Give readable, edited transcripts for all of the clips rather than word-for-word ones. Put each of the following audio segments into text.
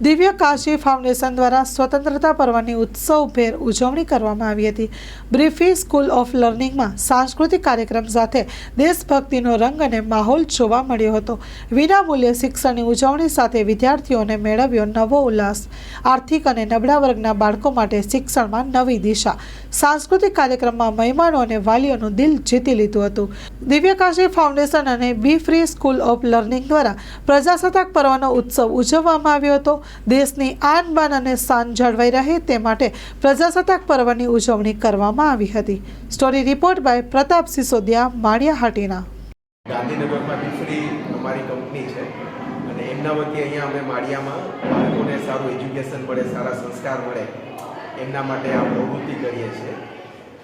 દિવ્ય કાશી ફાઉન્ડેશન દ્વારા સ્વતંત્રતા પર્વની ઉત્સવભેર ઉજવણી કરવામાં આવી હતી। બ્રીફી સ્કૂલ ઓફ લર્નિંગમાં સાંસ્કૃતિક કાર્યક્રમ સાથે દેશભક્તિનો રંગ અને માહોલ જોવા મળ્યો હતો। વિનામૂલ્યે શિક્ષણની ઉજવણી સાથે વિદ્યાર્થીઓને મેળવ્યો નવો ઉલ્લાસ। આર્થિક અને નબળા વર્ગના બાળકો માટે શિક્ષણમાં નવી દિશા। સાંસ્કૃતિક કાર્યક્રમમાં મહેમાનો અને વાલીઓનું દિલ જીતી લીધું હતું। દિવ્ય કાશી ફાઉન્ડેશન અને બી ફ્રી સ્કૂલ ઓફ લર્નિંગ દ્વારા પ્રજાસત્તાક પર્વનો ઉત્સવ ઉજવવામાં આવ્યો હતો। દેશની આન બાન અને શાન જળવાઈ રહે તે માટે પ્રજાસત્તાક પર્વની ઉજવણી કરવામાં આવી હતી। Story report by Pratap Sisodiya, Maliyahatina. ગાંધીનગરમાં બીફ્રી અમારી કંપની છે અને એમના વતી અહીંયા અમે માળિયામાં બાળકોને સારું એજ્યુકેશન મળે, સારા સંસ્કાર મળે એમના માટે આ પ્રવૃત્તિ કરીએ છીએ।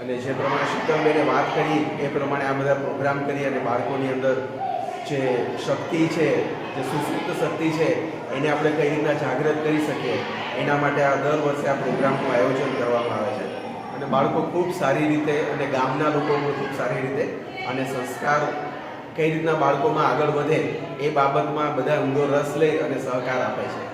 અને જે પ્રમાણે શીતલબેને વાત કરી એ પ્રમાણે આ બધા પ્રોગ્રામ કરી અને બાળકોની અંદર જે શક્તિ છે, જે સુસુપ્ત શક્તિ છે એને આપણે કઈ રીતના જાગૃત કરી શકીએ એના માટે આ દર વર્ષે આ પ્રોગ્રામનું આયોજન કરવામાં આવે છે અને બાળકો ખૂબ સારી રીતે અને ગામના લોકો પણ ખૂબ સારી રીતે અને સંસ્કાર કઈ રીતના બાળકોમાં આગળ વધે એ બાબતમાં બધા ઊંડો રસ લે અને સહકાર આપે છે।